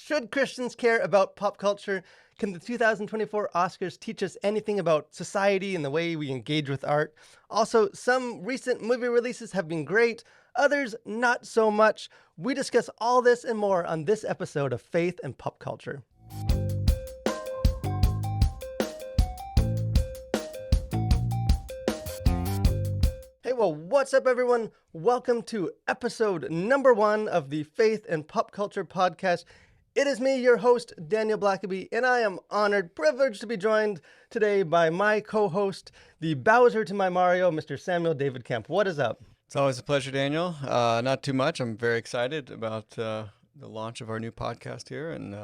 Should Christians care about pop culture? Can the 2024 Oscars teach us anything about society and the way we engage with art? Also, some recent movie releases have been great, others not so much. We discuss all this and more on this episode of Faith and Pop Culture. Hey, well, what's up, everyone? Welcome to episode number 1 of the Faith and Pop Culture podcast. It is me, your host, Daniel Blackaby, and I am honored, privileged to be joined today by my co-host, the Bowser to my Mario, Mr. Samuel David Kemp. What is up? It's always a pleasure, Daniel. Not too much. I'm very excited about the launch of our new podcast here and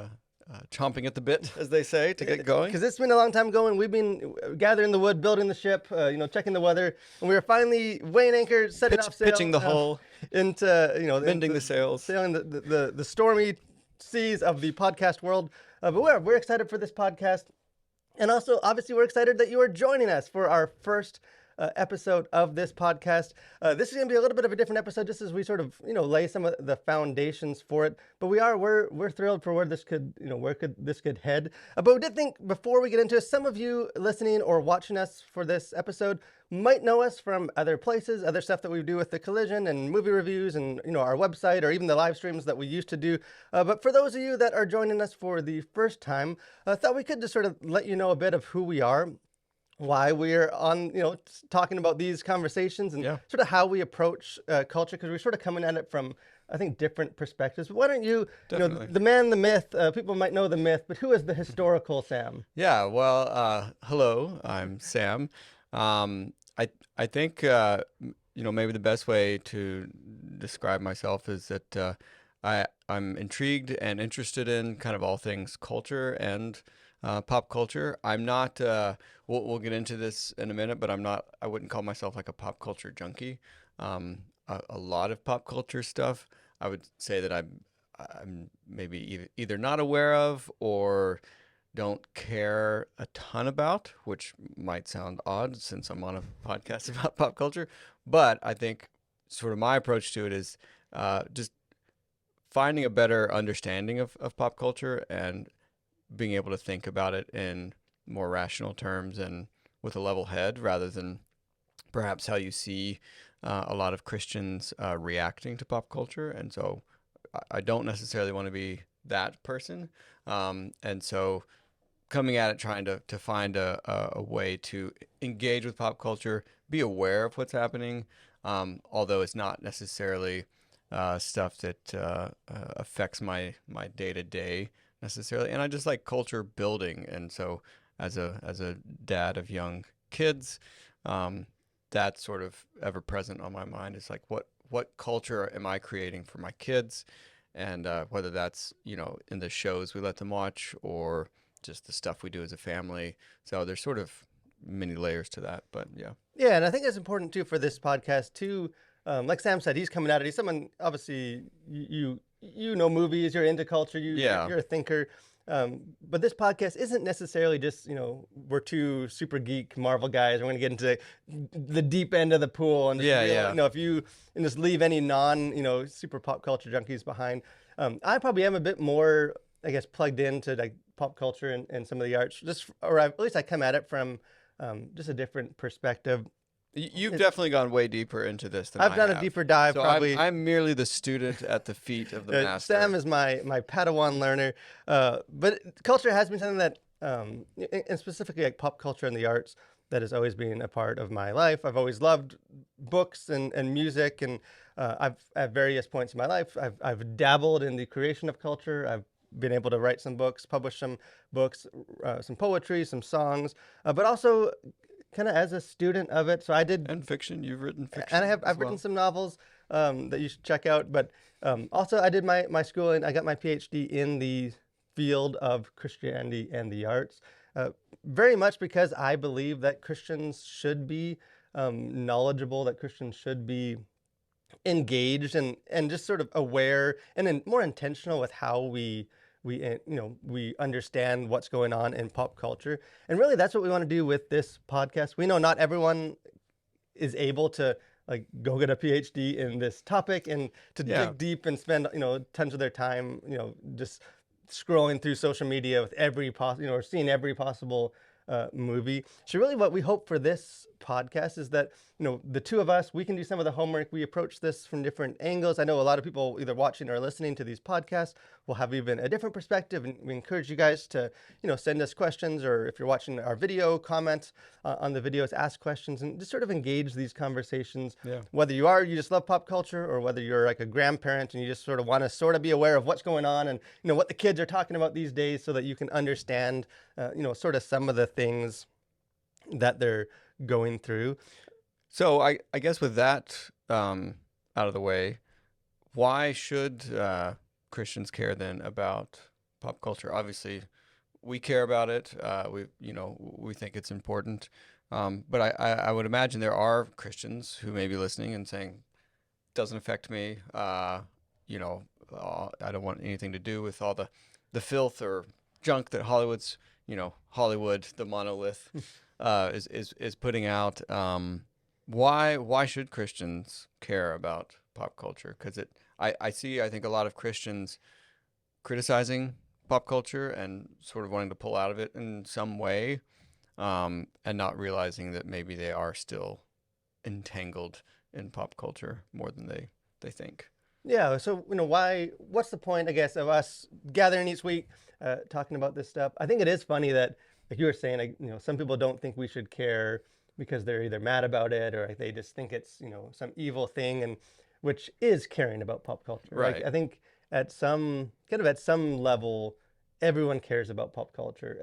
chomping at the bit, as they say, to get going. Because it's been a long time going. We've been gathering the wood, building the ship, checking the weather, and we were finally weighing anchor, setting off sail, pitching the hull, into mending the sails, sailing the stormy seas of the podcast world. But we're excited for this podcast, and also obviously we're excited that you are joining us for our first episode of this podcast. This is going to be a little bit of a different episode, just as we sort of lay some of the foundations for it. But we're thrilled for where this could this could head. But we did think, before we get into it, some of you listening or watching us for this episode might know us from other places, other stuff that we do with The Collision and movie reviews and our website, or even the live streams that we used to do. But for those of you that are joining us for the first time, I thought we could just sort of let you know a bit of who we are, why we're on, talking about these conversations, and sort of how we approach culture, because we're sort of coming at it from, I think, different perspectives. But why don't you, the man, the myth, people might know the myth, but who is the historical Sam? Yeah, well, hello, I'm Sam. I think, maybe the best way to describe myself is that I'm intrigued and interested in kind of all things culture and pop culture. I'm not, we'll get into this in a minute, but I wouldn't call myself like a pop culture junkie. A lot of pop culture stuff, I would say that I'm maybe either not aware of or don't care a ton about, which might sound odd since I'm on a podcast about pop culture. But I think sort of my approach to it is just finding a better understanding of pop culture and being able to think about it in more rational terms and with a level head, rather than perhaps how you see a lot of Christians reacting to pop culture. And so I don't necessarily want to be that person. And so coming at it, trying to find a way to engage with pop culture, be aware of what's happening, although it's not necessarily stuff that affects my day-to-day necessarily. And I just like culture building. And so as a dad of young kids, that's sort of ever present on my mind. Is like, what culture am I creating for my kids? And whether that's, in the shows we let them watch or just the stuff we do as a family. So there's sort of many layers to that, but yeah. Yeah, and I think it's important too for this podcast too. Like Sam said, he's coming at it. He's someone, obviously, you know movies, you're into culture, you're a thinker. But this podcast isn't necessarily just, we're two super geek Marvel guys. We're going to get into the deep end of the pool. And if you just leave any super pop culture junkies behind. I probably am a bit more, I guess, plugged into like pop culture and some of the arts, or at least I come at it from just a different perspective. You've definitely gone way deeper into this than I've done a deeper dive. So probably. I'm merely the student at the feet of the master. Sam is my Padawan learner. But culture has been something that, and specifically like pop culture and the arts, that has always been a part of my life. I've always loved books and music, and I've at various points in my life, I've dabbled in the creation of culture. I've been able to write some books, publish some books, some poetry, some songs, but also kind of as a student of it. So I did, and fiction. You've written fiction, and I've written some novels that you should check out. But also I did my schooling. I got my PhD in the field of Christianity and the arts, very much because I believe that Christians should be knowledgeable, that Christians should be engaged and just sort of aware and more intentional with how we understand what's going on in pop culture. And really, that's what we want to do with this podcast. We know not everyone is able to like go get a PhD in this topic and to dig deep and spend tons of their time just scrolling through social media with every possible, or seeing every possible movie. So really what we hope for this podcast is that, the two of us, we can do some of the homework. We approach this from different angles. I know a lot of people either watching or listening to these podcasts will have even a different perspective, and we encourage you guys to, send us questions, or if you're watching our video, comment on the videos, ask questions, and just sort of engage these conversations. Yeah. Whether you just love pop culture, or whether you're like a grandparent and you just sort of want to sort of be aware of what's going on and, what the kids are talking about these days, so that you can understand, sort of some of the things that they're going through. So I guess with that out of the way, why should Christians care then about pop culture? Obviously, we care about it. We think it's important. But I would imagine there are Christians who may be listening and saying, "Doesn't affect me. I don't want anything to do with all the filth or junk that Hollywood's, Hollywood, the monolith, is putting out." Why should Christians care about pop culture? Because I think a lot of Christians criticizing pop culture and sort of wanting to pull out of it in some way, and not realizing that maybe they are still entangled in pop culture more than they think. Yeah. So, what's the point, I guess, of us gathering each week, talking about this stuff? I think it is funny that, like you were saying, some people don't think we should care because they're either mad about it, or they just think it's, some evil thing, and which is caring about pop culture. Right. Like, I think at some level, everyone cares about pop culture.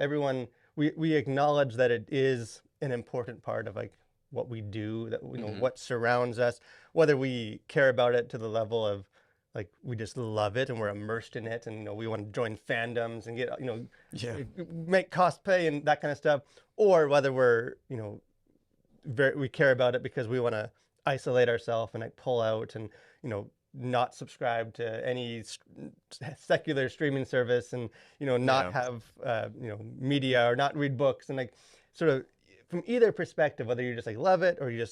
We acknowledge that it is an important part of like what we do, that what surrounds us, whether we care about it to the level of like we just love it and we're immersed in it, and we want to join fandoms and get make cosplay and that kind of stuff, or whether we're we care about it because we want to isolate ourselves and like pull out and not subscribe to any secular streaming service, and not have media, or not read books, and like sort of from either perspective, whether you just like love it, or you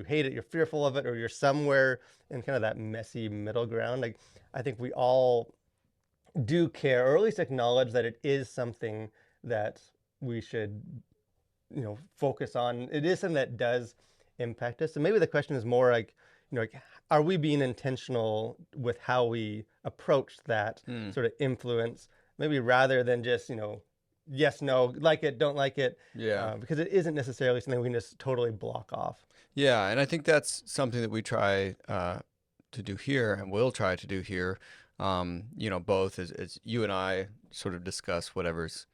hate it, you're fearful of it, or you're somewhere in kind of that messy middle ground. Like I think we all do care, or at least acknowledge that it is something that we should focus on. It is something that does impact us. And maybe the question is more like, are we being intentional with how we approach that sort of influence, maybe rather than just, yes, no, like it, don't like it. Yeah. Because it isn't necessarily something we can just totally block off. Yeah. And I think that's something that we try to do here, and will try to do here. Both as you and I sort of discuss whatever's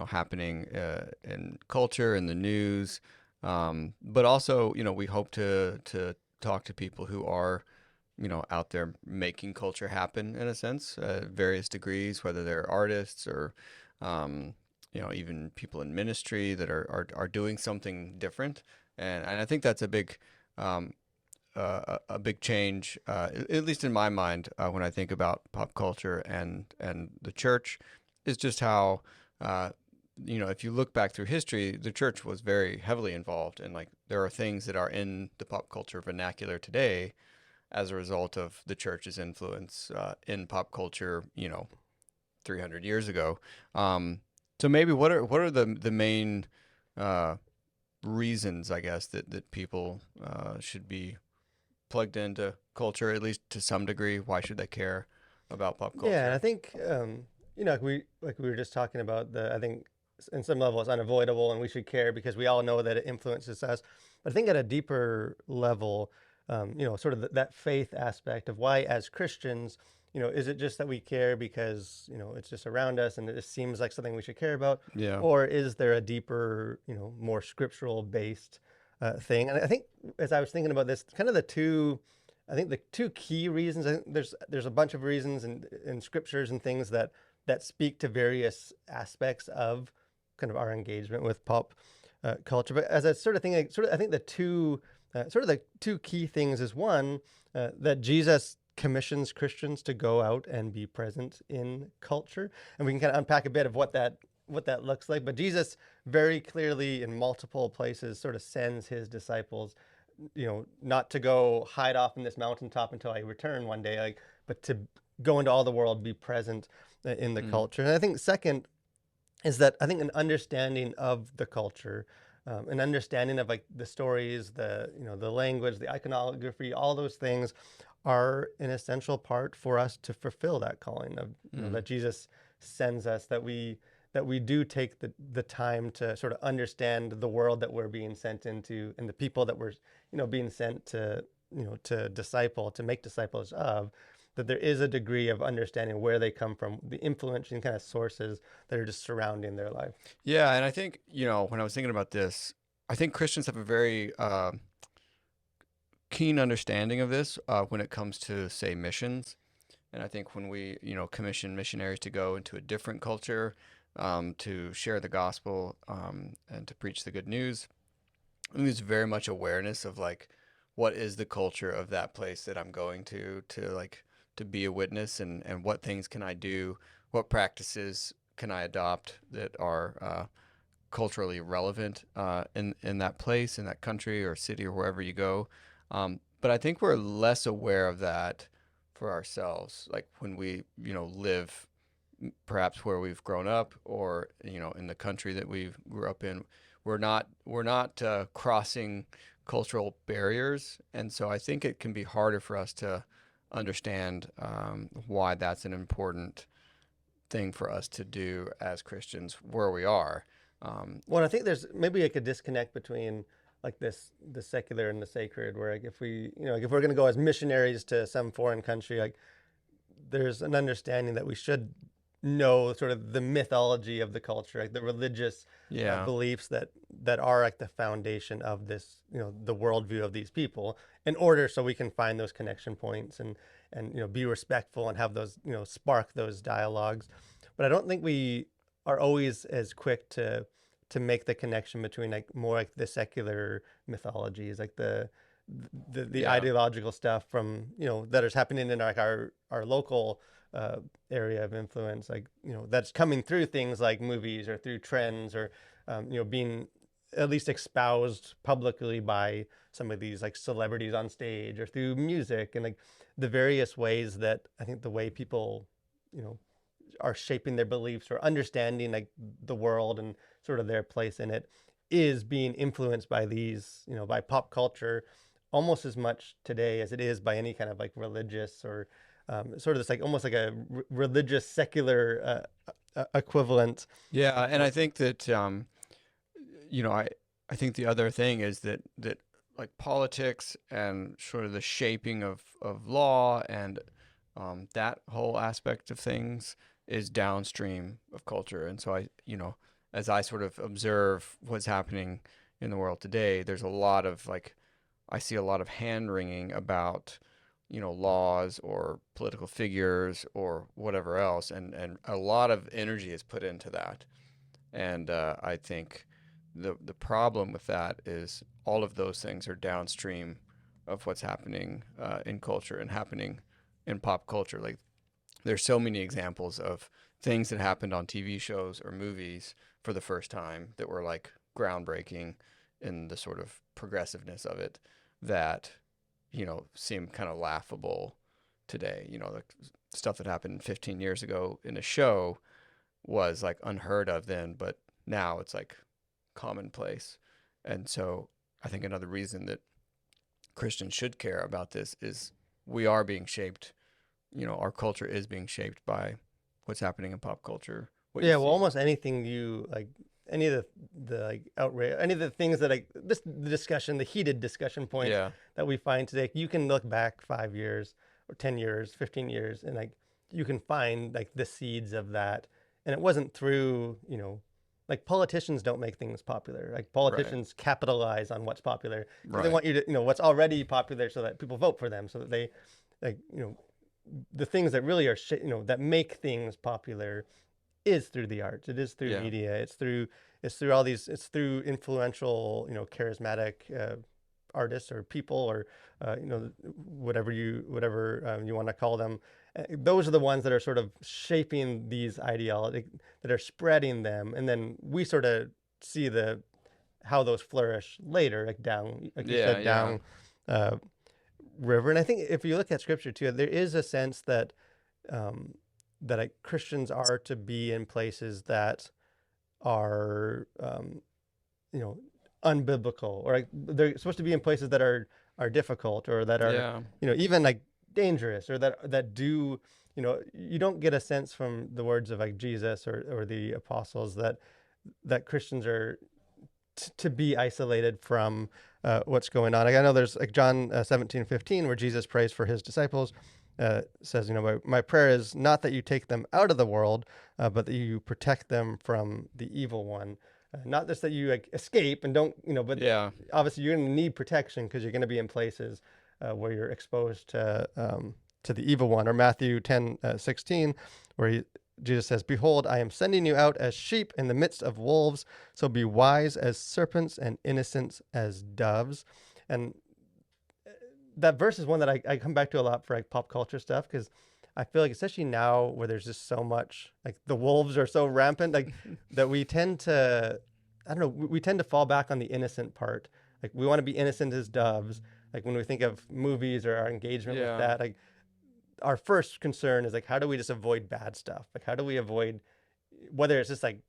happening in culture, in the news, but also we hope to talk to people who are out there making culture happen in a sense, various degrees, whether they're artists or even people in ministry that are doing something different, and I think that's a big change, at least in my mind, when I think about pop culture and the church, is just how if you look back through history, the church was very heavily involved, and like there are things that are in the pop culture vernacular today as a result of the church's influence in pop culture, 300 years ago. So maybe what are the main reasons, I guess, that people should be plugged into culture, at least to some degree? Why should they care about pop culture? Yeah, and I think like we were just talking about, I think in some level it's unavoidable, and we should care because we all know that it influences us. But I think at a deeper level, sort of that faith aspect of why, as Christians, is it just that we care because it's just around us and it just seems like something we should care about? Yeah. Or is there a deeper, more scriptural based thing? And I think as I was thinking about this, kind of the two key reasons. I think there's a bunch of reasons in scriptures and things that speak to various aspects of kind of our engagement with pop culture. But as a sort of thing, I think the two key things is one, that Jesus commissions Christians to go out and be present in culture, and we can kind of unpack a bit of what that looks like. But Jesus very clearly in multiple places sort of sends his disciples, not to go hide off in this mountaintop until I return one day, but to go into all the world, be present in the Mm. culture. And I think second is that I think an understanding of the culture, an understanding of like the stories, the language, the iconography, all those things are an essential part for us to fulfill that calling of Mm. that Jesus sends us, that we do take the time to sort of understand the world that we're being sent into and the people that we're being sent to disciple, to make disciples of, that there is a degree of understanding where they come from, the influential kind of sources that are just surrounding their life. Yeah, and I think, when I was thinking about this, I think Christians have a very keen understanding of this when it comes to, say, missions. And I think when we, commission missionaries to go into a different culture, to share the gospel, and to preach the good news, I think there's very much awareness of like, what is the culture of that place that I'm going to like to be a witness, and what things can I do, what practices can I adopt that are culturally relevant in that place, in that country or city or wherever you go. But I think we're less aware of that for ourselves, like when we live perhaps where we've grown up, or in the country that we grew up in. We're not crossing cultural barriers, and so I think it can be harder for us to understand why that's an important thing for us to do as Christians where we are. Um, Well, I think there's maybe like a disconnect between like the secular and the sacred, where like if we like if we're going to go as missionaries to some foreign country, like there's an understanding that we should know sort of the mythology of the culture, like the religious yeah, beliefs that are like the foundation of this, the worldview of these people, in order so we can find those connection points and be respectful and have those spark those dialogues. But I don't think we are always as quick to make the connection between like more like the secular mythologies, like the yeah. ideological stuff from that is happening in like our local uh, area of influence, like that's coming through things like movies or through trends or being at least espoused publicly by some of these like celebrities on stage or through music and like the various ways that I think the way people you know are shaping their beliefs or understanding like the world and sort of their place in it is being influenced by these by pop culture almost as much today as it is by any kind of like religious or sort of this like almost like a religious secular equivalent. Yeah, and I think that you know, I I think the other thing is that like politics and sort of the shaping of law and that whole aspect of things is downstream of culture. And so as I sort of observe what's happening in the world today, there's a lot of like I see a lot of hand wringing about laws or political figures or whatever else, and a lot of energy is put into that. And I think the problem with that is all of those things are downstream of what's happening in culture and happening in pop culture. Like there's so many examples of things that happened on TV shows or movies for the first time that were like groundbreaking in the sort of progressiveness of it that seem kind of laughable today. The stuff that happened 15 years ago in a show was like unheard of then, but now it's like commonplace. And so I think another reason that Christians should care about this is we are being shaped, our culture is being shaped by what's happening in pop culture, what you Yeah, well, see. almost anything you like, any of the like outrage, any of the things that like this the discussion, the heated discussion points Yeah, that we find today, you can look back 5 years or 10 years, 15 years, and like you can find like the seeds of that. And it wasn't through like politicians don't make things popular. Like right, politicians capitalize on what's popular because they right. want you to what's already popular so that people vote for them, so that they like the things that really are that make things popular is through the arts. It is through Yeah, media. It's through all these. It's through influential, charismatic artists or people or whatever you want to call them. Those are the ones that are sort of shaping these ideologies that are spreading them, and then we sort of see the how those flourish later, like down, like you yeah, said, yeah. down uh, river. And I think if you look at scripture too, there is a sense that um, that like Christians are to be in places that are you know, unbiblical, or like they're supposed to be in places that are difficult, or that are, Yeah. you know, even like dangerous, or that do, you know, you don't get a sense from the words of like Jesus or the apostles that Christians are to be isolated from what's going on. Like, I know there's like John 17:15, where Jesus prays for his disciples. Says, you know, my prayer is not that you take them out of the world, but that you protect them from the evil one. Not just that you like escape and don't, you know, but Yeah. obviously you're going to need protection because you're going to be in places where you're exposed to the evil one. Or Matthew 10:16, where Jesus says, "Behold, I am sending you out as sheep in the midst of wolves, so be wise as serpents and innocent as doves." And that verse is one that I come back to a lot for like pop culture stuff, because I feel like, especially now where there's just so much, like the wolves are so rampant, like that we tend to, I don't know, we tend to fall back on the innocent part. Like we want to be innocent as doves. Like when we think of movies or our engagement with Yeah. that, like our first concern is like, how do we just avoid bad stuff? Like how do we avoid, whether it's just like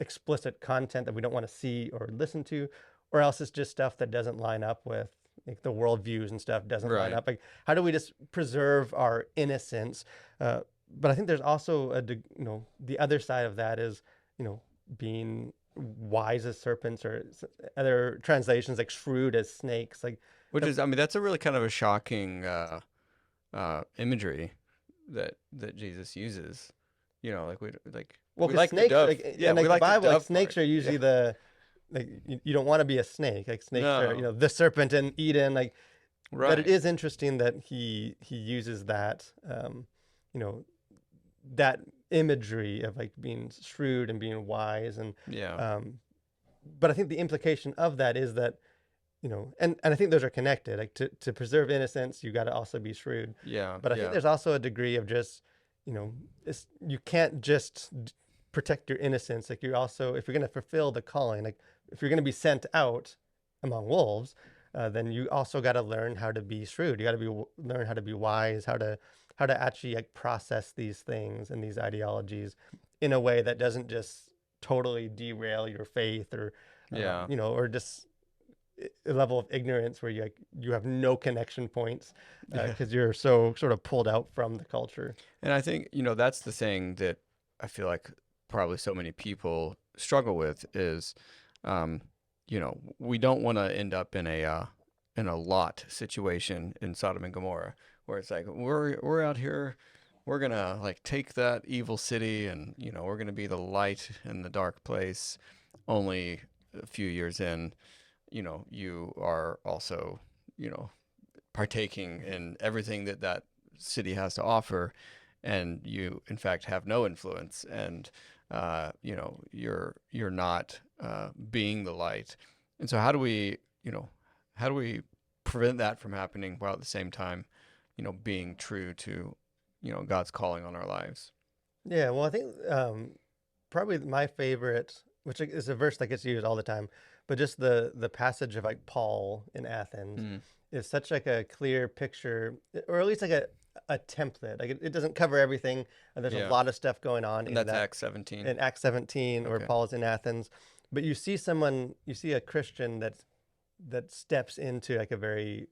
explicit content that we don't want to see or listen to, or else it's just stuff that doesn't line up with like the worldviews and stuff doesn't line Right. up. Like, how do we just preserve our innocence? But I think there's also you know, the other side of that is, you know, being wise as serpents, or other translations like shrewd as snakes. Like, Which the, is, I mean, that's a really kind of a shocking imagery that Jesus uses. You know, like well, we because like the snakes, dove. like Yeah, in like we the like the Bible, like dove snakes part. are Yeah. usually the, like you don't want to be a snake. Like snakes are, you No. know, the serpent in Eden. Like, but it Right. is interesting that he uses that, you know, that imagery of like being shrewd and being wise, and Yeah. um, but I think the implication of that is that, you know, and I think those are connected. Like to preserve innocence, you got to also be shrewd. Yeah. But I think Yeah. there's also a degree of just, you know, you can't just protect your innocence. Like you're also, if you're going to fulfill the calling, like if you're going to be sent out among wolves, then you also got to learn how to be shrewd. You got to learn how to be wise, how to actually like process these things and these ideologies in a way that doesn't just totally derail your faith, or Yeah. you know, or just a level of ignorance where you have no connection points Yeah. because you're so sort of pulled out from the culture. And I think, that's the thing that I feel like probably so many people struggle with is, um, we don't want to end up in a Lot situation in Sodom and Gomorrah, where it's like we're out here, we're gonna like take that evil city, and we're gonna be the light in the dark place. Only a few years in, you are also, you know, partaking in everything that city has to offer, and you in fact have no influence, and you're not being the light. And so how do we prevent that from happening while at the same time being true to God's calling on our lives? Yeah, well, I think probably my favorite, which is a verse that gets used all the time, but just the passage of like Paul in Athens Mm. is such like a clear picture, or at least like a template. Like it doesn't cover everything. And there's a Yeah. lot of stuff going on And in that's that, Acts 17. in Acts 17, where Okay. Paul's in Athens. But you see a Christian that steps into like a very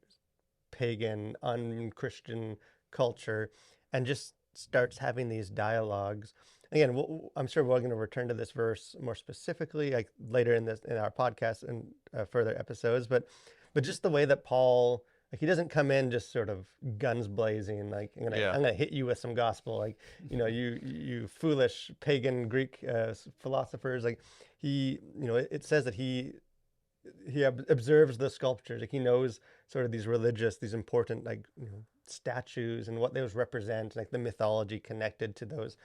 pagan, unchristian culture, and just starts having these dialogues. Again, I'm sure we're going to return to this verse more specifically, like later in our podcast and further episodes. But just the way that Paul, like, he doesn't come in just sort of guns blazing, like Yeah. I'm gonna hit you with some gospel, like, you know, you foolish pagan Greek philosophers. Like you know, it says that he observes the sculptures. Like he knows sort of these important, like, you know, statues and what those represent, like the mythology connected to those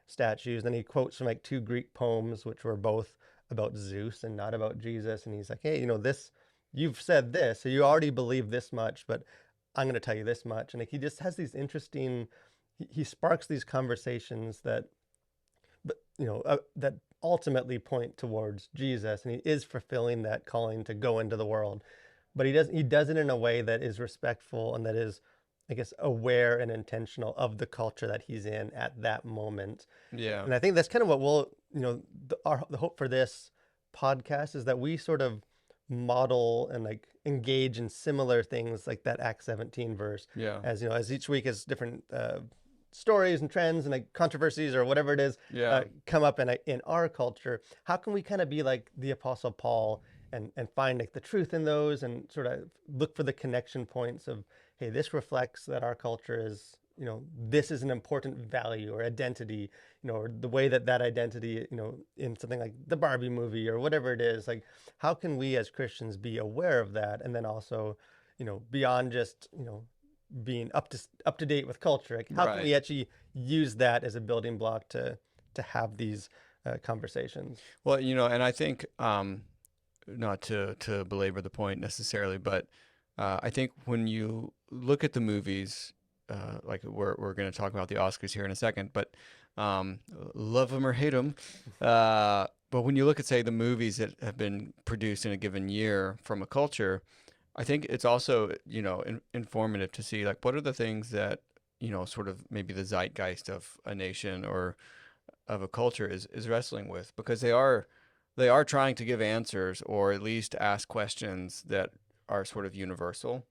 statues. Then he quotes from like two Greek poems, which were both about Zeus and not about Jesus. And he's like, hey, you know, this, you've said this, so you already believe this much, but I'm going to tell you this much. And like he just has these interesting, he sparks these conversations that, but you know, that ultimately point towards Jesus, and he is fulfilling that calling to go into the world. But he does it in a way that is respectful and that is I guess, aware and intentional of the culture that he's in at that moment. Yeah. And I think that's kind of what we'll, the hope for this podcast is that we sort of model and like engage in similar things like that Acts 17 verse, Yeah. as as each week as different stories and trends and like controversies or whatever it is Yeah. come up in our culture. How can we kind of be like the Apostle Paul and find like the truth in those and sort of look for the connection points of, hey, this reflects that our culture is, this is an important value or identity, or the way that that identity, in something like the Barbie movie or whatever it is, like how can we as Christians be aware of that, and then also, beyond just, being up to date with culture, like how can Right. we actually use that as a building block to have these conversations? Well, and I think not to belabor the point necessarily, but I think when you look at the movies, like we're going to talk about the Oscars here in a second, but love them or hate them. But when you look at, say, the movies that have been produced in a given year from a culture, I think it's also, informative to see like what are the things that, sort of maybe the zeitgeist of a nation or of a culture is wrestling with, because they are trying to give answers or at least ask questions that are sort of universal.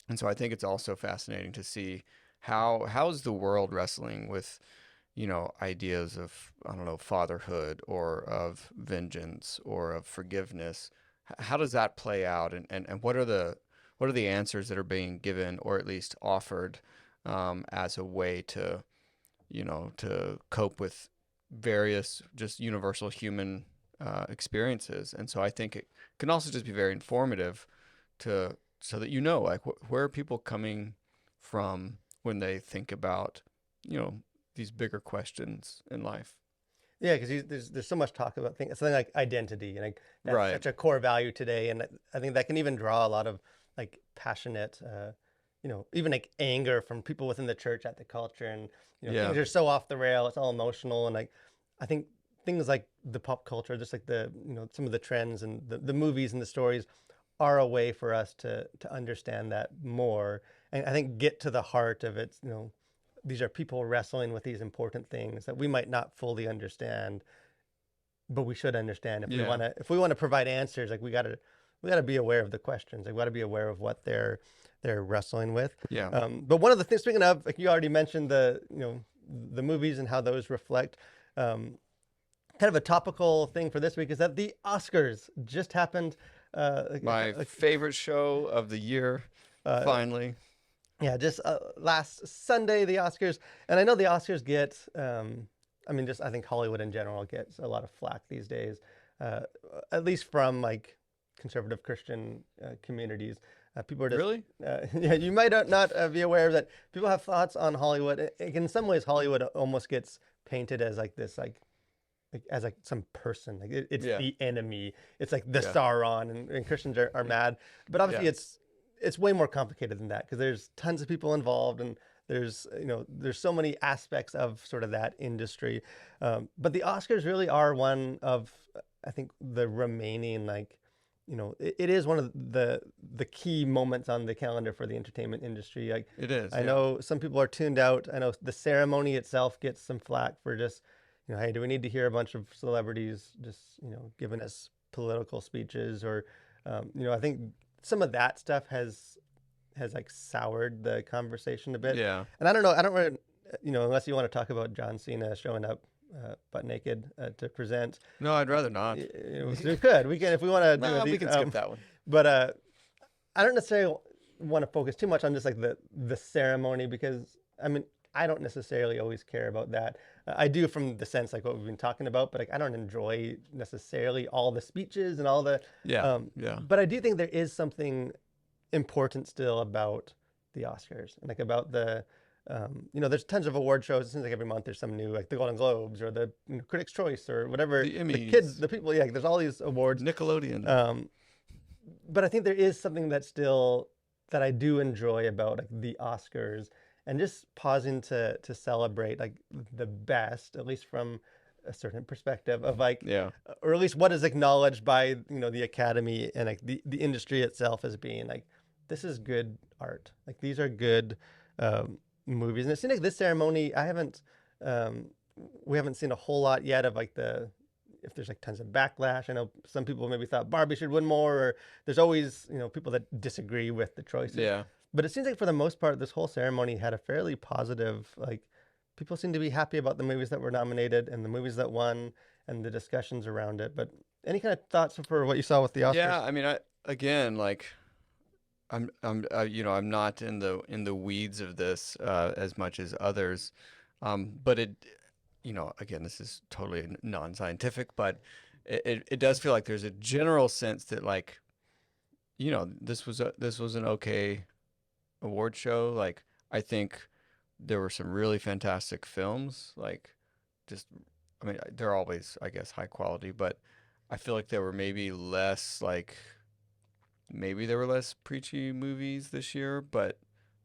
And so I think it's also fascinating to see how is the world wrestling with, ideas of, I don't know, fatherhood or of vengeance or of forgiveness. How does that play out, and what are the answers that are being given or at least offered as a way to cope with various just universal human experiences. And so I think it can also just be very informative to so that like where are people coming from when they think about you know these bigger questions in life. Yeah, because there's so much talk about things, something like identity, and like that's Right. such a core value today, and I think that can even draw a lot of like passionate, even like anger from people within the church at the culture, and Yeah. things are so off the rail, it's all emotional, and like I think things like the pop culture, just like the some of the trends and the movies and the stories are a way for us to understand that more, and I think get to the heart of it. These are people wrestling with these important things that we might not fully understand, but we should understand if we Yeah. want to provide answers. Like we gotta be aware of the questions. Like we gotta be aware of what they're wrestling with. Yeah. But one of the things, speaking of, like you already mentioned the movies and how those reflect. Kind of a topical thing for this week is that the Oscars just happened. My favorite show of the year, finally. Yeah, just last Sunday, the Oscars. And I know the Oscars get, just I think Hollywood in general gets a lot of flack these days, uh, at least from like conservative Christian communities. People are just, Really? yeah, you might not be aware that people have thoughts on Hollywood. In some ways, Hollywood almost gets painted as like this, like as like some person, like it's Yeah. the enemy. It's like the Yeah. Sauron, and Christians are mad. But obviously, Yeah. it's way more complicated than that because there's tons of people involved, and there's so many aspects of sort of that industry. But the Oscars really are one of, I think, the remaining like it is one of the key moments on the calendar for the entertainment industry. Like It is. I Yeah. know some people are tuned out. I know the ceremony itself gets some flack for just, hey, do we need to hear a bunch of celebrities just, giving us political speeches, or, I think some of that stuff has like soured the conversation a bit. Yeah. And I don't know, I don't really, unless you want to talk about John Cena showing up butt naked to present. No, I'd rather not. We could, if we want to do No, a we deep, can skip that one. but I don't necessarily want to focus too much on just like the ceremony, because I don't necessarily always care about that. I do from the sense like what we've been talking about, but like I don't enjoy necessarily all the speeches and all the Yeah. Yeah. But I do think there is something important still about the Oscars, and like about the there's tons of award shows. It seems like every month there's some new, like the Golden Globes or the Critics' Choice or whatever. The Emmys. Kids, the people, yeah, like, there's all these awards. Nickelodeon. But I think there is something that I do enjoy about like the Oscars, and just pausing to celebrate like the best, at least from a certain perspective of like, Yeah. or at least what is acknowledged by the Academy and like the industry itself as being like, this is good art. Like these are good movies. And it seems like this ceremony, um, we haven't seen a whole lot yet of like if there's like tons of backlash. I know some people maybe thought Barbie should win more, or there's always, people that disagree with the choices. Yeah. But it seems like for the most part, this whole ceremony had a fairly positive, like, people seem to be happy about the movies that were nominated and the movies that won and the discussions around it. But any kind of thoughts for what you saw with the Oscars? Yeah, I mean, again, like I'm not in the weeds of this as much as others, but again, this is totally non-scientific, but it does feel like there's a general sense that like, this was an okay award show. Like, I think there were some really fantastic films. Like, just, I mean, they're always, I guess, high quality, but I feel like there were maybe there were less preachy movies this year, but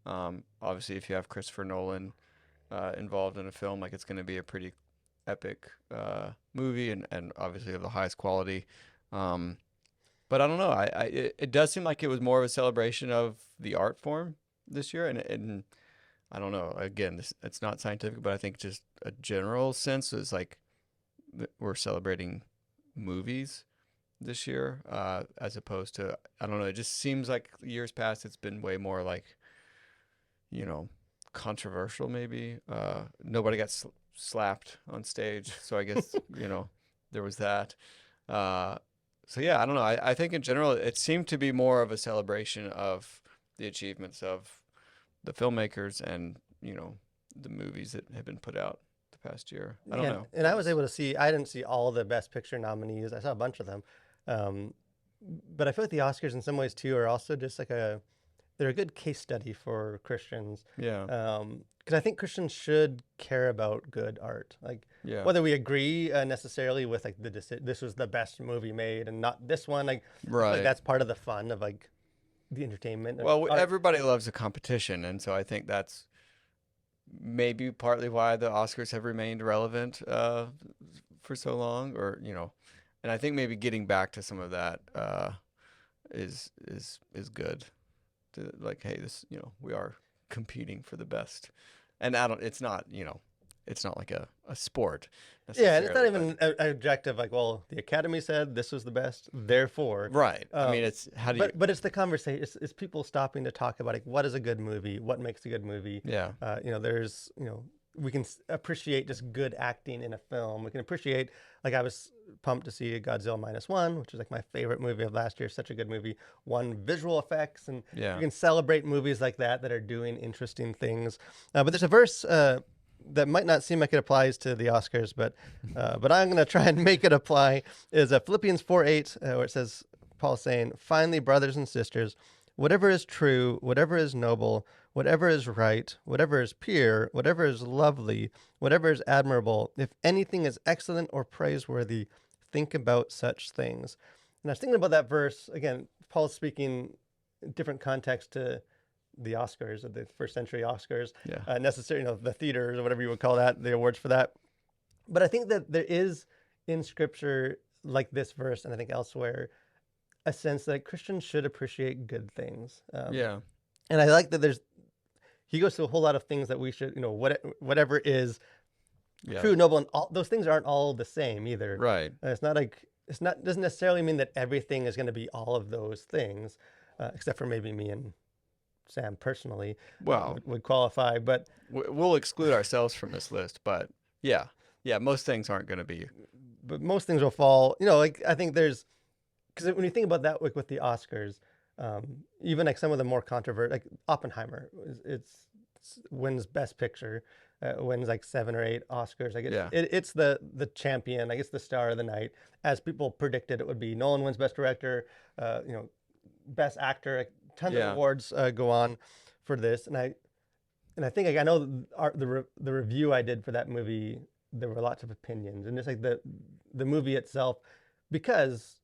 obviously, if you have Christopher Nolan involved in a film, like, it's going to be a pretty epic movie, and obviously of the highest quality. But I don't know. It does seem like it was more of a celebration of the art form this year, and I don't know. Again, it's not scientific, but I think just a general sense is like we're celebrating movies this year, as opposed to, I don't know. It just seems like years past, it's been way more like, controversial. Maybe nobody got slapped on stage, so I guess there was that. So yeah, I don't know. I think in general, it seemed to be more of a celebration of the achievements of the filmmakers and the movies that have been put out the past year. I don't know. And I was able to see. I didn't see all the Best Picture nominees. I saw a bunch of them, but I feel like the Oscars in some ways too are also just like they're a good case study for Christians. Yeah. Because I think Christians should care about good art. Like, Yeah. whether we agree necessarily with like this was the best movie made and not this one, like, I feel like Right. that's part of the fun of like the entertainment. Well, everybody loves a competition, and so I think that's maybe partly why the Oscars have remained relevant for so long, or and I think maybe getting back to some of that is good. To, like, hey, this we are competing for the best, and it's not it's not like a sport Yeah, and it's not necessarily, even an objective like, well, the Academy said this was the best, therefore. right. I mean, it's how do you But it's the conversation. It's people stopping to talk about like what is a good movie, what makes a good movie. yeah There's we can appreciate just good acting in a film. We can appreciate, like, I was pumped to see Godzilla Minus One, which is like my favorite movie of last year. Such a good movie. Won visual effects, and yeah you can celebrate movies like that are doing interesting things. But there's a verse that might not seem like it applies to the Oscars, but I'm going to try and make it apply. Is Philippians 4:8, where it says, Paul saying, "Finally, brothers and sisters, whatever is true, whatever is noble, whatever is right, whatever is pure, whatever is lovely, whatever is admirable, if anything is excellent or praiseworthy, think about such things." And I was thinking about that verse again. Paul's speaking in different context to the Oscars, of the first century Oscars, yeah necessarily, the theaters or whatever you would call that, the awards for that. But I think that there is in Scripture, like this verse, and I think elsewhere, a sense that Christians should appreciate good things. yeah And I like that he goes through a whole lot of things that we should, whatever is yeah true, noble, and all those things aren't all the same either. right. It's not like, doesn't necessarily mean that everything is going to be all of those things, except for maybe me and Sam personally Well, would qualify. But we'll exclude ourselves from this list, but yeah, most things aren't going to be. most things will fall. Like, I think because when you think about that, like with the Oscars, even like some of the more controversial, like Oppenheimer, it's wins Best Picture, wins like 7 or 8 Oscars. Like Yeah. it's the champion. I guess the star of the night, as people predicted it would be. Nolan wins Best Director, Best Actor. Like, tons of Yeah. awards go on for this, and I think, like, I know the review I did for that movie, there were lots of opinions, and just like the movie itself, because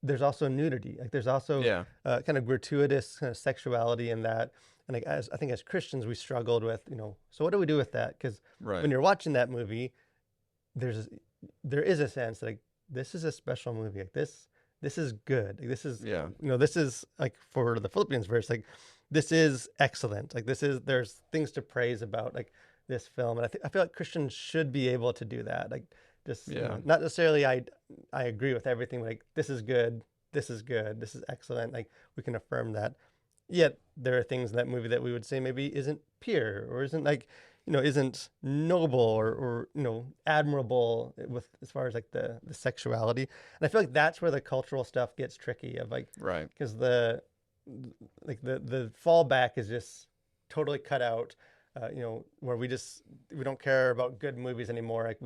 there's also nudity, like there's also Yeah. kind of gratuitous kind of sexuality in that, and like I think as Christians we struggled with, so what do we do with that? Because Right. when you're watching that movie, there is a sense that, like, this is a special movie, like this this is good. Like, this is, Yeah. this is like for the Philippians verse, like this is excellent. Like there's things to praise about like this film. And I feel like Christians should be able to do that. Like just, Yeah. not necessarily I agree with everything. But like this is good. This is good. This is excellent. Like we can affirm that. Yet there are things in that movie that we would say maybe isn't pure or isn't like, isn't noble or admirable with as far as like the sexuality. And I feel like that's where the cultural stuff gets tricky of like, Right. because the fallback is just totally cut out, where we don't care about good movies anymore. Like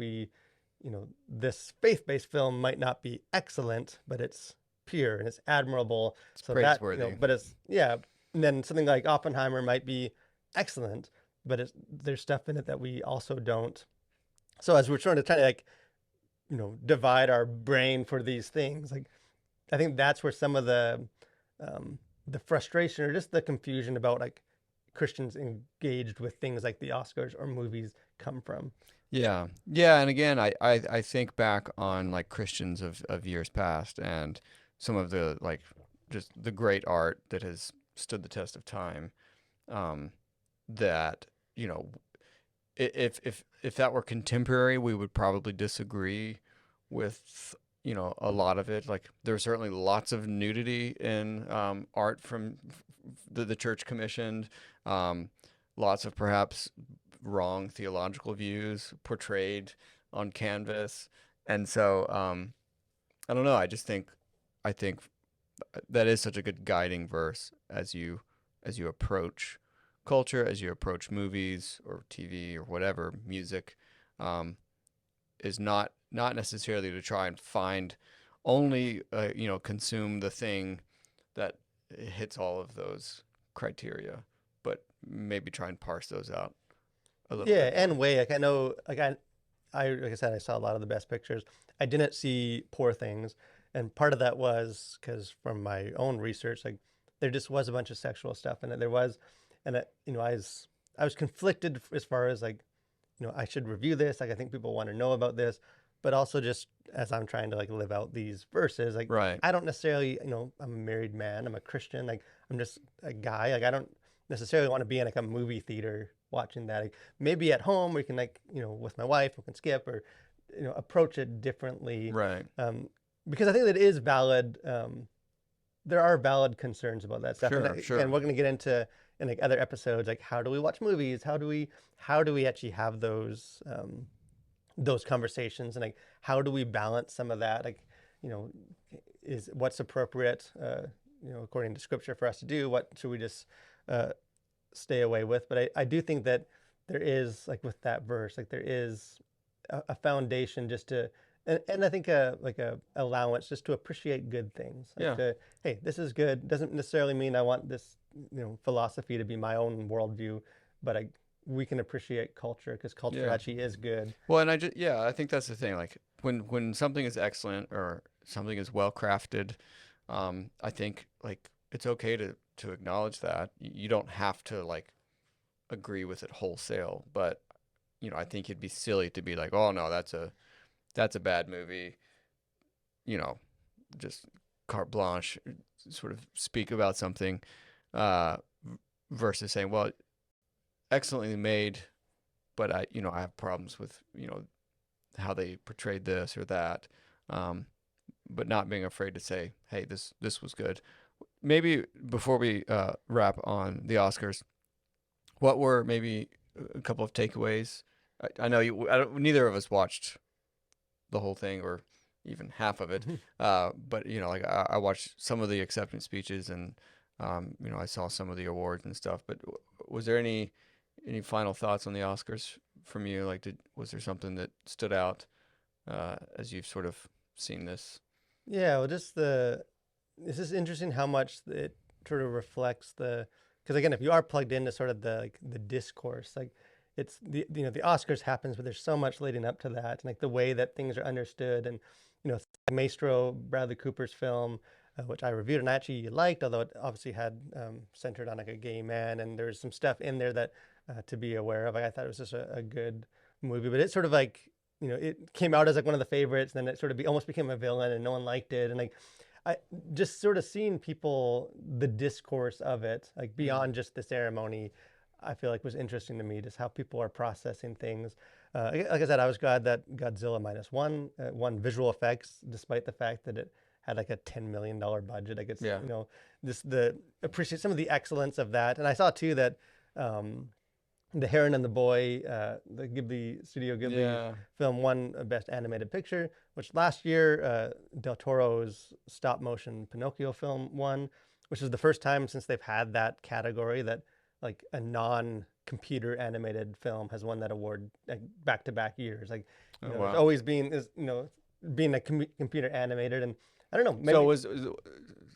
this faith-based film might not be excellent, but it's pure and it's admirable. It's So that, praiseworthy. but it's, yeah. And then something like Oppenheimer might be excellent, but there's stuff in it that we also don't. So as we're trying to kind of like, divide our brain for these things, like I think that's where some of the frustration or just the confusion about like Christians engaged with things like the Oscars or movies come from. Yeah. Yeah. And again, I think back on like Christians of years past and some of the like just the great art that has stood the test of time. That, you know, if that were contemporary, we would probably disagree with, a lot of it. Like there's certainly lots of nudity in art from the church commissioned, lots of perhaps wrong theological views portrayed on canvas. And so I don't know. I think that is such a good guiding verse as you approach culture, as you approach movies or TV or whatever music, is not necessarily to try and find only consume the thing that hits all of those criteria, but maybe try and parse those out a little Yeah, bit more. and way like I know like I like I said I saw a lot of the best pictures. I didn't see Poor Things, and part of that was because from my own research, like there just was a bunch of sexual stuff in it. There was, and I was conflicted as far as like I should review this. Like I think people want to know about this, but also just as I'm trying to like live out these verses, like Right. I don't necessarily, I'm a married man, I'm a Christian, like I'm just a guy. Like I don't necessarily want to be in like a movie theater watching that. Like maybe at home we can like, with my wife, we can skip or, approach it differently. Right. Um, because I think that it is valid. There are valid concerns about that stuff, and Sure. and Sure. we're going to get into in like other episodes, like how do we watch movies? How do we actually have those conversations, and like how do we balance some of that? Like, you know, is what's appropriate, according to Scripture for us to do? What should we just uh, stay away with? But I do think that there is like with that verse, like there is a foundation just to and I think like a allowance just to appreciate good things. Like Yeah. to hey, this is good. Doesn't necessarily mean I want this philosophy to be my own worldview, but we can appreciate culture because culture Yeah. actually is good. Well, and I think that's the thing. Like when something is excellent or something is well crafted, I think like it's okay to acknowledge that. You don't have to like agree with it wholesale, but I think it'd be silly to be like, oh no, that's a bad movie. You know, just carte blanche, sort of speak about something, uh, versus saying, well, excellently made, but I have problems with how they portrayed this or that, um, but not being afraid to say, hey, this was good. Maybe before we wrap on the Oscars, what were maybe a couple of takeaways? I know neither of us watched the whole thing or even half of it, but like I watched some of the acceptance speeches and I saw some of the awards and stuff. But was there any final thoughts on the Oscars from you? Like, was there something that stood out as you've sort of seen this? Yeah, well, just it's just interesting how much it sort of reflects because again, if you are plugged into sort of the discourse, like it's the Oscars happens, but there's so much leading up to that, and like the way that things are understood, and Maestro, Bradley Cooper's film, which I reviewed and I actually liked, although it obviously had centered on like a gay man, and there's some stuff in there that to be aware of. Like, I thought it was just a good movie, but it sort of like it came out as like one of the favorites, and then it sort of almost became a villain, and no one liked it, and like I just sort of seeing people, the discourse of it, like beyond just the ceremony, I feel like was interesting to me, just how people are processing things. Like I said, I was glad that Godzilla minus one won visual effects, despite the fact that it had like a $10 million budget. Like it's, Yeah. just the appreciate some of the excellence of that. And I saw too that um, the Heron and the Boy, the Ghibli Studio Ghibli Yeah. film won Best Animated Picture, which last year Del Toro's stop motion Pinocchio film won, which is the first time since they've had that category that like a non-computer animated film has won that award like back to back years. Like, Oh, there's wow. always been being a computer animated, and I don't know, maybe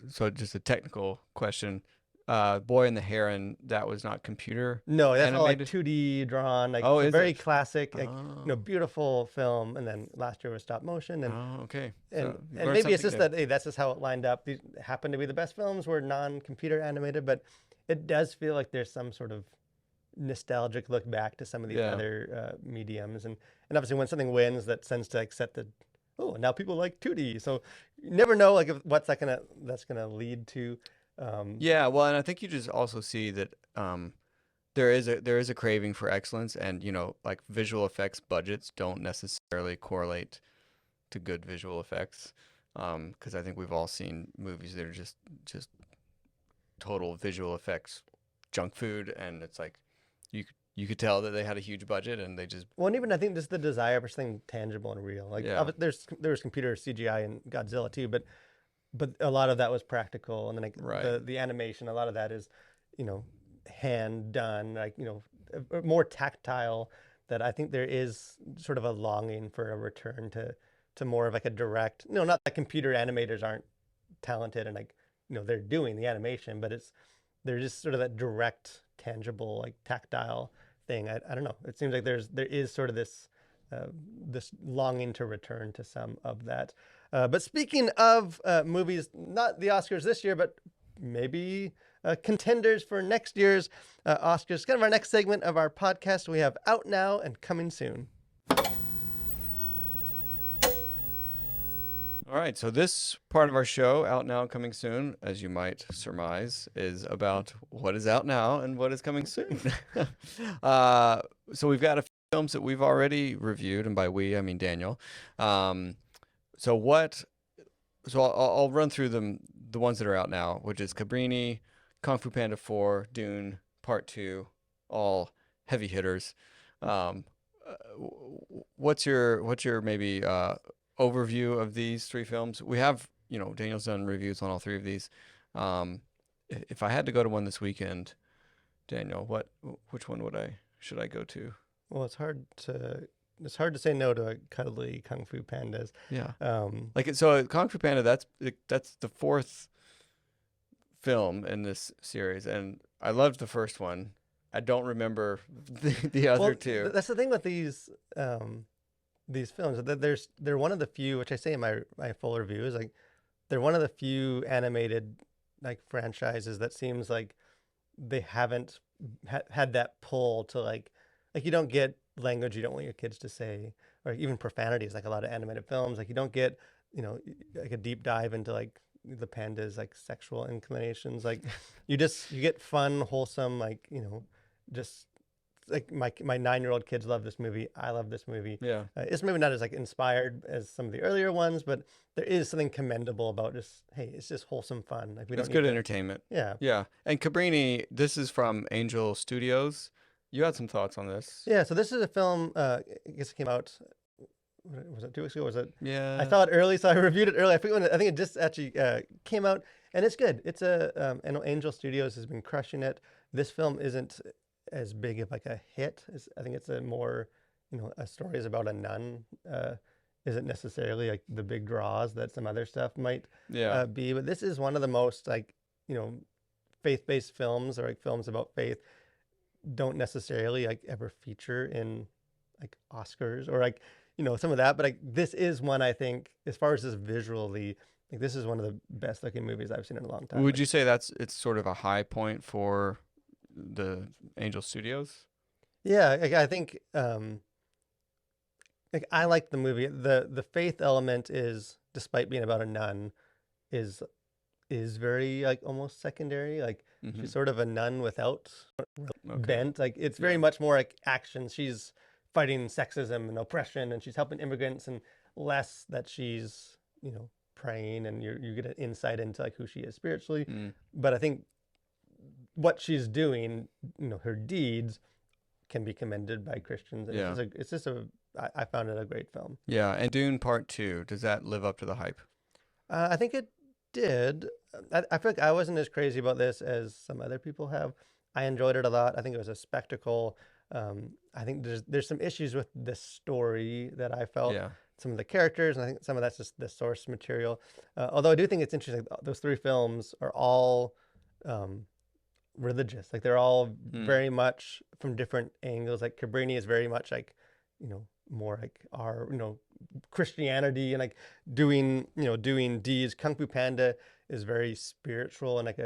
So just a technical question. Boy and the Heron, that was not computer no, that's all like animated? 2D drawn, like Oh, it's a is very it? classic, like Oh. beautiful film. And then last year was stop motion, and Oh, okay. and So you and learned maybe it's something just new. that hey, that's just how it lined up. These happen to be the best films were non-computer animated, but it does feel like there's some sort of nostalgic look back to some of these Yeah. other mediums, and obviously when something wins, that tends to like set the now people like 2D. So you never know like what's that's gonna lead to. Um, Yeah, well, and I think you just also see that there is a craving for excellence, and like visual effects budgets don't necessarily correlate to good visual effects. Because I think we've all seen movies that are just total visual effects junk food, and it's like you could tell that they had a huge budget and they just well, and even I think just the desire for something tangible and real. Like yeah, there's computer CGI in Godzilla too, but a lot of that was practical, and then like right. the animation, a lot of that is, you know, hand done, like more tactile. That I think there is sort of a longing for a return to more of like a direct. Not that computer animators aren't talented and like they're doing the animation, but they're just sort of that direct, tangible, like tactile thing. I don't know. It seems like there is sort of uh, this longing to return to some of that. But speaking of movies, not the Oscars this year, but maybe contenders for next year's Oscars. Kind of our next segment of our podcast. We have Out Now and Coming Soon. All right, so this part of our show, Out Now, Coming Soon, as you might surmise, is about what is out now and what is coming soon. So we've got a few films that we've already reviewed, and by we, I mean Daniel. Um, so what? So I'll run through them, the ones that are out now, which is Cabrini, Kung Fu Panda 4, Dune Part 2, all heavy hitters. Um, what's your maybe overview of these three films? We have, Daniel's done reviews on all three of these. Um, if I had to go to one this weekend, Daniel, which one should I go to? Well, it's hard to say no to a cuddly Kung Fu Pandas. Yeah. Um, So Kung Fu Panda, that's the fourth film in this series, and I loved the first one. I don't remember the other well, two. that's the thing with these films that they're one of the few, which I say in my full review, is like they're one of the few animated like franchises that seems like they haven't had that pull to like you don't get language you don't want your kids to say, or even profanities like a lot of animated films. Like you don't get like a deep dive into like the pandas like sexual inclinations. Like you get fun, wholesome, like just like my 9-year-old kids love this movie. I love this movie. Yeah. It's maybe not as like inspired as some of the earlier ones, but there is something commendable about just hey, it's just wholesome fun. Like we It's don't need good to. entertainment. Yeah, Yeah. And Cabrini, this is from Angel Studios. You had some thoughts on this? yeah. So this is a film. I guess it came out. Was it 2 weeks ago? Was it? I Yeah. saw it early, so I reviewed it early. I forget when. I think it just actually came out, and it's good. It's I know Angel Studios has been crushing it. This film isn't as big of like a hit. I think it's a more, a story is about a nun. Isn't necessarily like the big draws that some other stuff might Yeah. be. But this is one of the most like faith-based films, or like films about faith don't necessarily like ever feature in like Oscars or like some of that, but like this is one I think as far as this visually, like this is one of the best looking movies I've seen in a long time. Would Like, you say it's sort of a high point for the Angel Studios? yeah, like, I think like I like the movie. The faith element is, despite being about a nun, is very like almost secondary. Like Mm-hmm. she's sort of a nun without Okay. bent. Like it's very Yeah. much more like action. She's fighting sexism and oppression, and she's helping immigrants, and less that she's praying, and you get an insight into like who she is spiritually. Mm. But I think what she's doing, her deeds can be commended by Christians. And Yeah. I found it a great film. Yeah. And Dune Part 2, does that live up to the hype? I think it did. I feel like I wasn't as crazy about this as some other people have. I enjoyed it a lot. I think it was a spectacle. I think there's some issues with the story that I felt. Yeah. Some of the characters, and I think some of that's just the source material. Although I do think it's interesting, those three films are all religious. Like they're all very much from different angles. Like Cabrini is very much like, more like our, Christianity and like doing deeds. Kung Fu Panda is very spiritual and like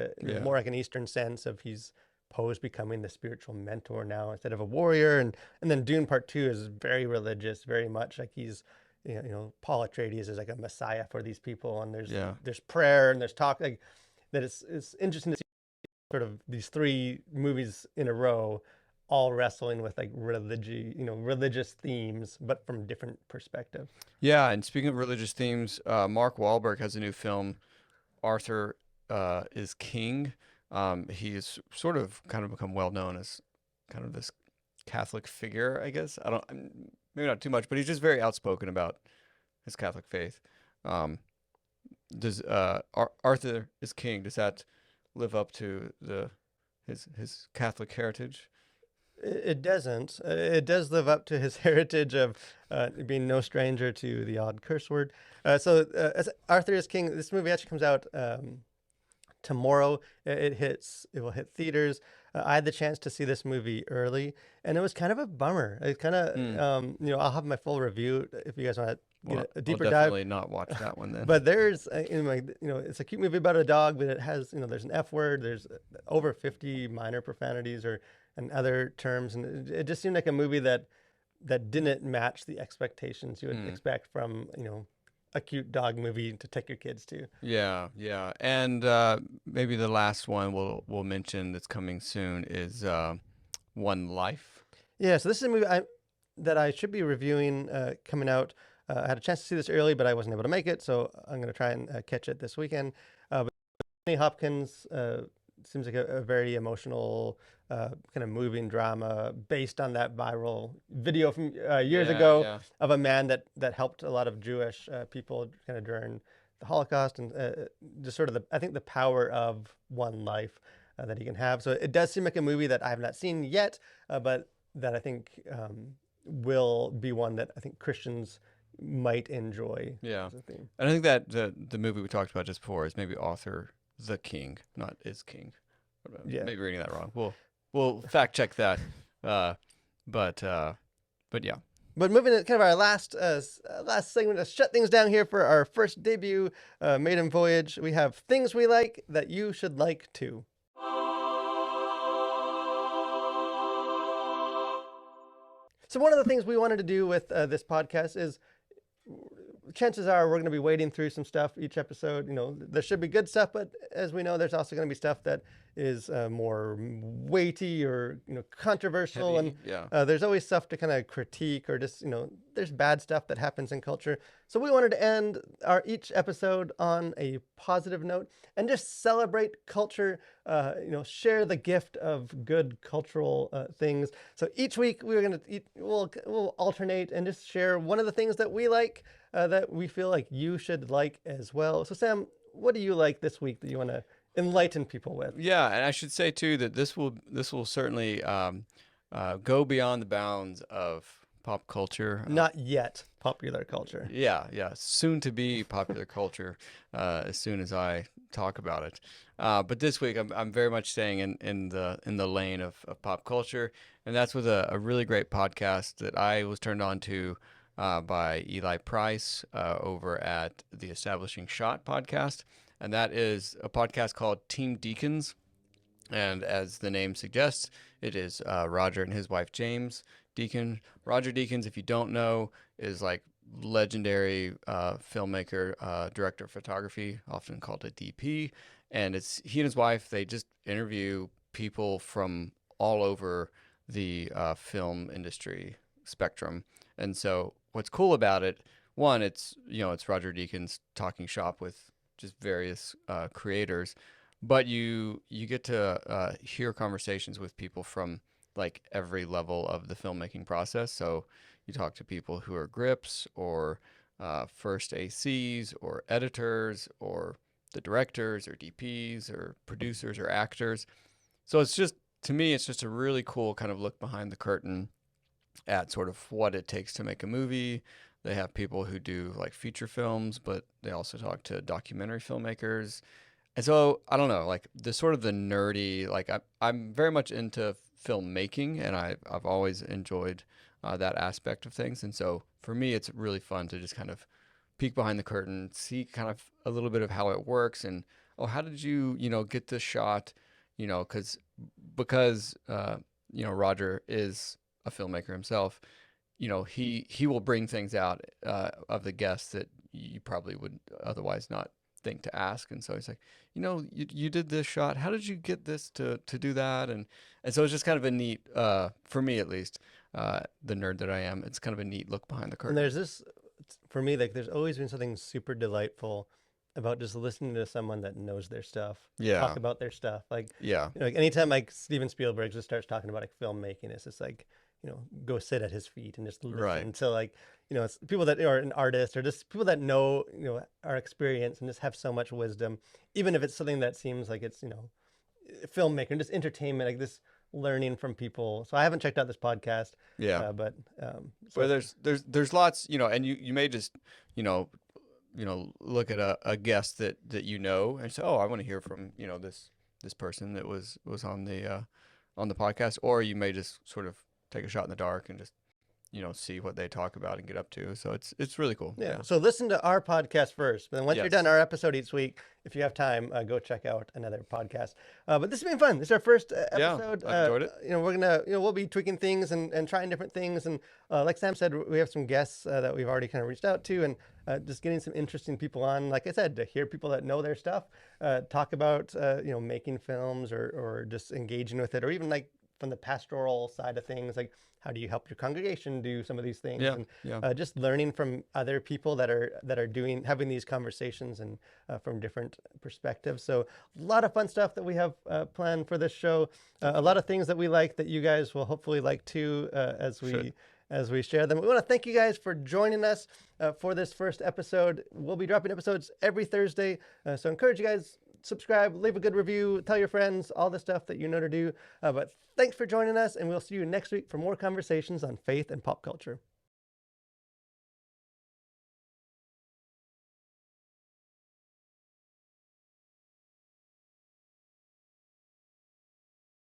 more like an Eastern sense of he's Poe's becoming the spiritual mentor now instead of a warrior. And then Dune Part 2 is very religious, very much like he's, Paul Atreides is like a messiah for these people. And there's prayer and there's talk, like that. It's interesting to see sort of these three movies in a row all wrestling with like religious themes, but from different perspectives. Yeah, and speaking of religious themes, Mark Wahlberg has a new film, Arthur is King. He's sort of kind of become well known as kind of this Catholic figure, I guess. Maybe not too much, but he's just very outspoken about his Catholic faith. Does Arthur is King, does that live up to his Catholic heritage? It doesn't. It does live up to his heritage of being no stranger to the odd curse word. As Arthur is King, this movie actually comes out tomorrow. It will hit theaters. I had the chance to see this movie early, and it was kind of a bummer. It kind of, I'll have my full review if you guys want to get a deeper I'll dive. definitely not watch that one then. But there's, it's a cute movie about a dog, but it has, there's an F word. There's over 50 minor profanities and other terms, and it just seemed like a movie that didn't match the expectations you would expect from, a cute dog movie to take your kids to. Yeah, yeah. And maybe the last one we'll mention that's coming soon is One Life. Yeah, so this is a movie that I should be reviewing coming out. I had a chance to see this early, but I wasn't able to make it, so I'm going to try and catch it this weekend. But Anthony Hopkins seems like a very emotional, kind of moving drama based on that viral video from years ago of a man that helped a lot of Jewish people kind of during the Holocaust, and just sort of I think the power of one life that he can have. So it does seem like a movie that I have not seen yet, but that I think will be one that I think Christians might enjoy. Yeah, and I think that the movie we talked about just before is maybe Arthur the King, not is King. Yeah, maybe reading that wrong. We'll fact check that. But yeah. But moving to kind of our last segment to shut things down here for our first debut maiden voyage, we have things we like that you should like too. So one of the things we wanted to do with this podcast is, chances are we're going to be wading through some stuff each episode. There should be good stuff, but as we know, there's also going to be stuff that is more weighty or controversial, Heavy, and there's always stuff to kind of critique, or just there's bad stuff that happens in culture. So we wanted to end each episode on a positive note and just celebrate culture. Share the gift of good cultural things. So each week we'll alternate and just share one of the things that we like, that we feel like you should like as well. So Sam, what do you like this week that you want to enlighten people with? Yeah, and I should say too that this will certainly go beyond the bounds of pop culture. Not yet popular culture. Yeah, soon to be popular culture. As soon as I talk about it, but this week I'm very much staying in the lane of pop culture, and that's with a really great podcast that I was turned on to by Eli Price over at the Establishing Shot podcast. And that is a podcast called Team Deacons. And as the name suggests, it is Roger and his wife, James Deacon. Roger Deakins, if you don't know, is like legendary filmmaker, director of photography, often called a DP. And it's he and his wife, they just interview people from all over the film industry spectrum. And so what's cool about it, one, it's Roger Deakins talking shop with just various creators, but you get to hear conversations with people from like every level of the filmmaking process. So you talk to people who are grips or first ACs or editors or the directors or DPs or producers or actors. So it's just, to me, it's just a really cool kind of look behind the curtain at sort of what it takes to make a movie. They have people who do like feature films, but they also talk to documentary filmmakers. And so I don't know, like the sort of the nerdy, like I'm very much into filmmaking, and I've always enjoyed that aspect of things. And so for me, it's really fun to just kind of peek behind the curtain, see kind of a little bit of how it works, and oh, how did you get this shot, because Roger is a filmmaker himself. He will bring things out of the guests that you probably would otherwise not think to ask. And so he's like, you did this shot. How did you get this to do that? And so it's just kind of a neat, for me at least, the nerd that I am, it's kind of a neat look behind the curtain. And there's this, for me, like there's always been something super delightful about just listening to someone that knows their stuff, Yeah. talk about their stuff. Like, Yeah. like anytime like Steven Spielberg just starts talking about like filmmaking, it's just like, go sit at his feet and just listen Right. to like, it's people that are an artist or just people that know, our experience and just have so much wisdom, even if it's something that seems like it's, filmmaking, just entertainment, like this learning from people. So I haven't checked out this podcast, Yeah. but But there's lots, and you may just, look at a guest that and say, oh, I want to hear from, this person that was on the podcast, or you may just sort of take a shot in the dark and just see what they talk about and get up to. So it's really cool. yeah. So listen to our podcast first, but then once you're Yes. done our episode each week, if you have time, go check out another podcast. But this has been fun. This is our first Yeah, episode. I enjoyed it. We're gonna, we'll be tweaking things and trying different things. And like Sam said, we have some guests that we've already kind of reached out to, and just getting some interesting people on. Like I said, to hear people that know their stuff, talk about making films or just engaging with it, or even like from the pastoral side of things, like how do you help your congregation do some of these things? Yeah, And yeah. just learning from other people that are having these conversations and from different perspectives. So a lot of fun stuff that we have planned for this show. A lot of things that we like that you guys will hopefully like too as we share them. We want to thank you guys for joining us for this first episode. We'll be dropping episodes every Thursday, so encourage you guys, subscribe, leave a good review, tell your friends, all the stuff that you know to do. But thanks for joining us, and we'll see you next week for more conversations on faith and pop culture.